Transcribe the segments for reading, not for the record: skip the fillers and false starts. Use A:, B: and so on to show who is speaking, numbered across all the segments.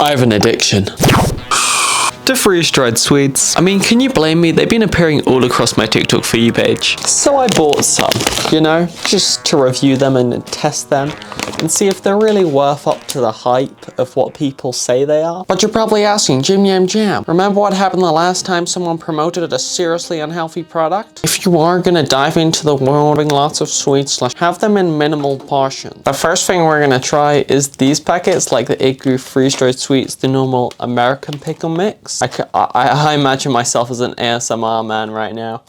A: I have an addiction to freeze-dried sweets. I mean, can you blame me? They've been appearing all across my TikTok For You page. So I bought some, you know, just to review them and test them and see if they're really worth up to the hype of what people say they are. But you're probably asking, Jim Yam Jam, remember what happened the last time someone promoted a seriously unhealthy product? If you are gonna dive into the world of lots of sweets, have them in minimal portions. The first thing we're gonna try is these packets, like the Editinggrape freeze-dried sweets, the normal American pickle mix. I imagine myself as an ASMR man right now.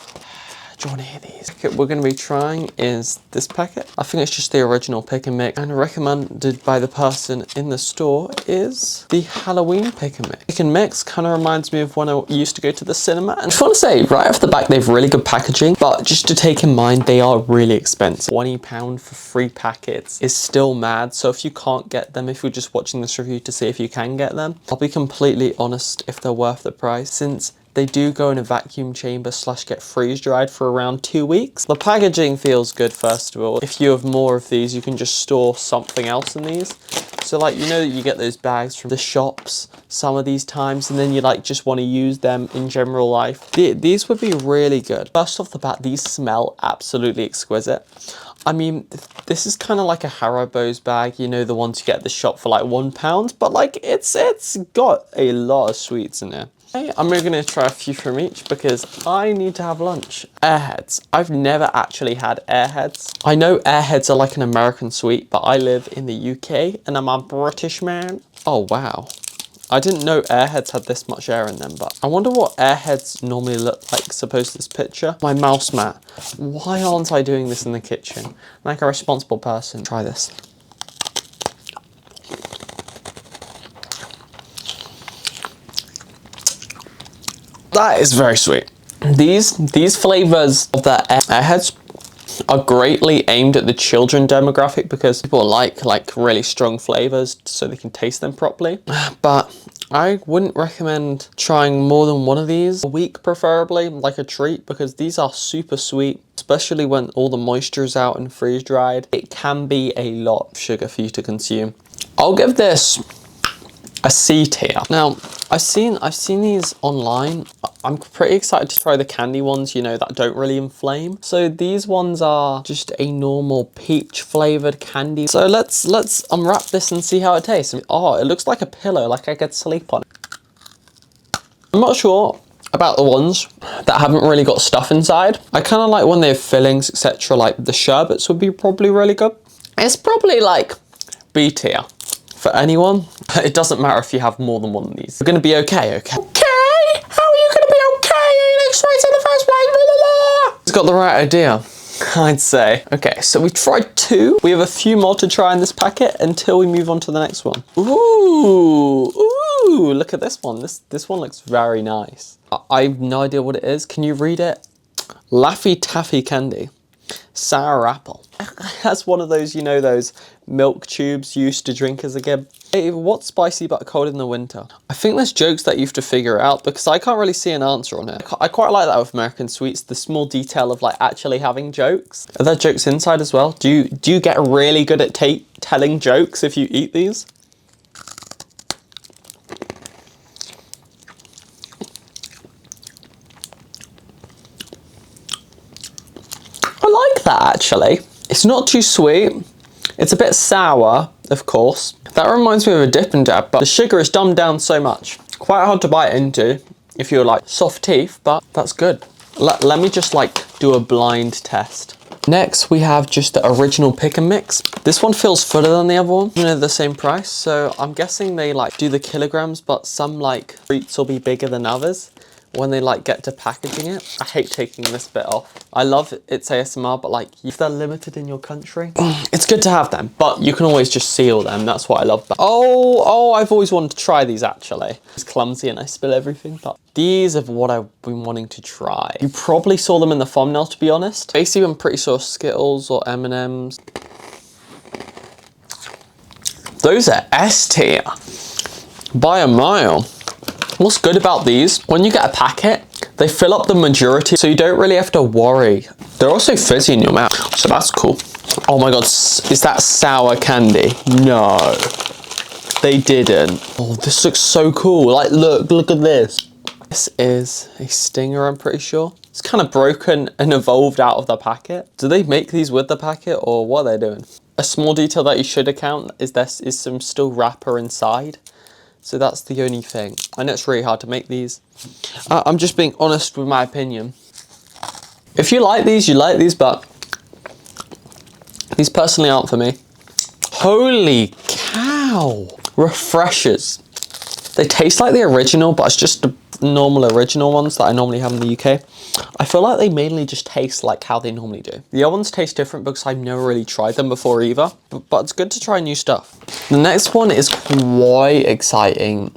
A: Do you want to hear these? Okay, we're going to be trying is this packet. I think it's just the original pick and mix, and recommended by the person in the store is the Halloween pick and mix. Pick and mix kind of reminds me of when I used to go to the cinema. And I just want to say right off the back, they have really good packaging, but just to take in mind, they are really expensive. £20 for 3 packets is still mad. So if you can't get them, if you're just watching this review to see if you can get them, I'll be completely honest if they're worth the price, since they do go in a vacuum chamber / get freeze dried for around 2 weeks. The packaging feels good, first of all. If you have more of these, you can just store something else in these. So like, you know that you get those bags from the shops some of these times, and then you like just want to use them in general life. These would be really good. First off the bat, these smell absolutely exquisite. I mean, this is kind of like a Haribo's bag, you know, the ones you get at the shop for like £1, but like it's got a lot of sweets in there. I'm going to try a few from each because I need to have lunch. Airheads. I've never actually had Airheads. I know Airheads are like an American sweet, but I live in the UK and I'm a British man. Oh, wow. I didn't know Airheads had this much air in them, but I wonder what Airheads normally look like, suppose this picture. My mouse mat. Why aren't I doing this in the kitchen? Like a responsible person. Try this. That is very sweet. These flavors of the Airheads are greatly aimed at the children demographic because people like really strong flavors so they can taste them properly. But I wouldn't recommend trying more than one of these a week, preferably, like a treat, because these are super sweet, especially when all the moisture is out and freeze dried. It can be a lot of sugar for you to consume. I'll give this a C tier. Now, I've seen these online. I'm pretty excited to try the candy ones, you know, that don't really inflame. So these ones are just a normal peach flavored candy. So let's unwrap this and see how it tastes. Oh, it looks like a pillow, like I could sleep on it. I'm not sure about the ones that haven't really got stuff inside. I kind of like when they have fillings, etc. Like the sherbets would be probably really good. It's probably like B tier. For anyone, it doesn't matter if you have more than one of these. You're gonna be okay, okay? Okay? How are you gonna be okay? You eating sweets in the first place? Blah, blah, blah. He's got the right idea, I'd say. Okay, so we tried 2. We have a few more to try in this packet until we move on to the next one. Ooh, look at this one. This one looks very nice. I have no idea what it is. Can you read it? Laffy Taffy Candy. Sour apple. That's one of those, you know, those milk tubes you used to drink as a kid. Hey, what's spicy but cold in the winter? I think there's jokes that you have to figure out because I can't really see an answer on it. I quite like that with American sweets, the small detail of like actually having jokes. Are there jokes inside as well? Do you get really good at telling jokes if you eat these? I like that actually. It's not too sweet. It's a bit sour, of course. That reminds me of a Dippin' Dab, but the sugar is dumbed down so much. Quite hard to bite into if you're like soft teeth, but that's good. Let me just like do a blind test. Next, we have just the original pick and mix. This one feels fuller than the other one. You know, the same price. So I'm guessing they like do the kilograms, but some like treats will be bigger than others when they like get to packaging it. I hate taking this bit off. I love it's ASMR, but like if they're limited in your country, it's good to have them, but you can always just seal them. That's what I love about. Oh, I've always wanted to try these actually. It's clumsy and I spill everything, but these are what I've been wanting to try. You probably saw them in the thumbnail, to be honest. Basically, I'm pretty sure Skittles or M&Ms. Those are S tier by a mile. What's good about these, when you get a packet, they fill up the majority, so you don't really have to worry. They're also fizzy in your mouth, so that's cool. Oh my god, is that sour candy? No. They didn't. Oh, this looks so cool. Like, look at this. This is a stinger, I'm pretty sure. It's kind of broken and evolved out of the packet. Do they make these with the packet or what are they doing? A small detail that you should account is there is some still wrapper inside. So that's the only thing. I know it's really hard to make these. I'm just being honest with my opinion. If you like these, you like these, but these personally aren't for me. Holy cow. Refreshers. They taste like the original, but it's just the normal original ones that I normally have in the UK. I feel like they mainly just taste like how they normally do. The other ones taste different because I've never really tried them before either, but it's good to try new stuff. The next one is quite exciting.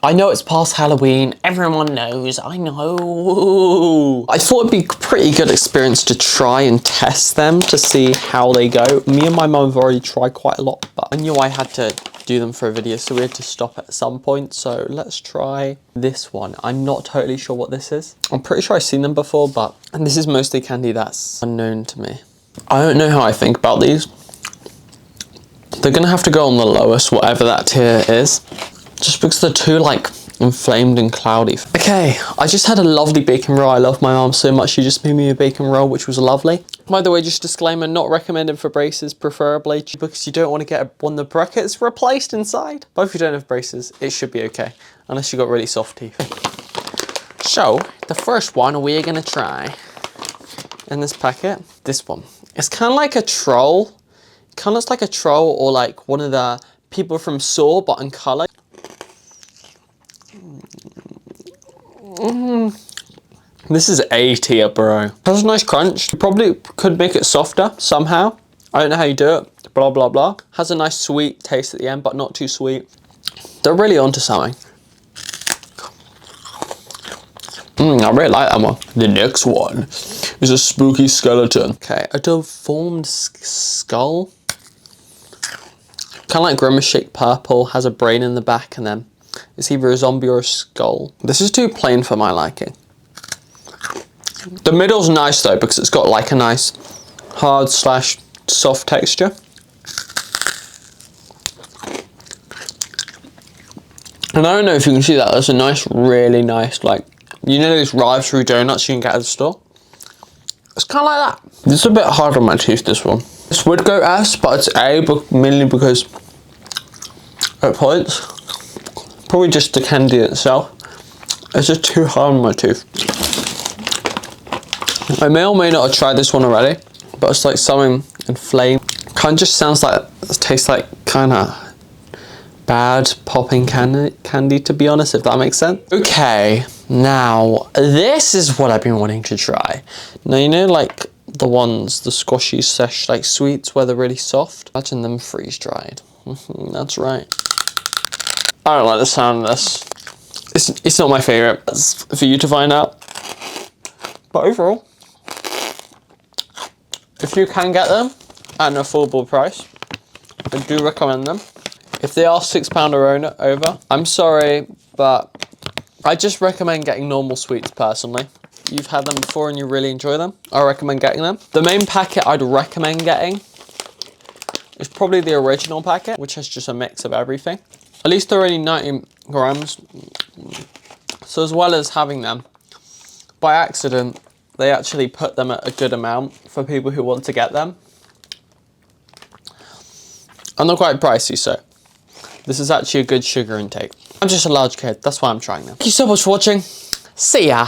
A: I know it's past Halloween, everyone knows, I know. I thought it'd be a pretty good experience to try and test them to see how they go. Me and my mum have already tried quite a lot, but I knew I had to do them for a video, so we had to stop at some point. So let's try this one. I'm not totally sure what this is. I'm pretty sure I've seen them before, but this is mostly candy that's unknown to me. I don't know how I think about these. They're gonna have to go on the lowest, whatever that tier is, just because they're too like inflamed and cloudy. Okay, I just had a lovely bacon roll. I love my mum so much, she just made me a bacon roll, which was lovely. By the way, just disclaimer, not recommended for braces, preferably because you don't want to get one of the brackets replaced inside. But if you don't have braces, it should be okay, unless you got really soft teeth. So, the first one we're gonna try in this packet, this one. It's kind of like a troll. It kind of looks like a troll or like one of the people from Saw, but in colour. This is A tier, bro. It has a nice crunch. You probably could make it softer somehow. I don't know how you do it. Blah, blah, blah. Has a nice sweet taste at the end, but not too sweet. They're really onto something. I really like that one. The next one is a spooky skeleton. Okay, a deformed skull. Kind of like Grimace shaped purple, has a brain in the back, and then it's either a zombie or a skull. This is too plain for my liking. The middle's nice though, because it's got like a nice hard slash soft texture. And I don't know if you can see that, there's a nice, really nice, like, you know those drive-through donuts you can get at the store? It's kind of like that. This is a bit hard on my teeth, this one. This would go S, but it's A, but mainly because at points, probably just the candy itself, it's just too hard on my tooth. I may or may not have tried this one already, but it's like something inflamed. Kind of just sounds like, it tastes like kind of bad popping candy, to be honest, if that makes sense. Okay, now this is what I've been wanting to try. Now, you know, like the ones, the squashy sesh like sweets where they're really soft? Imagine them freeze dried. That's right. I don't like the sound of this. It's not my favorite. That's for you to find out. But overall, if you can get them at an affordable price, I do recommend them. If they are £6 or over, I'm sorry, but I just recommend getting normal sweets personally. You've had them before and you really enjoy them, I recommend getting them. The main packet I'd recommend getting is probably the original packet, which has just a mix of everything. At least they're only 90 grams. So as well as having them, by accident, they actually put them at a good amount for people who want to get them. And they're quite pricey, so this is actually a good sugar intake. I'm just a large kid, that's why I'm trying them. Thank you so much for watching. See ya.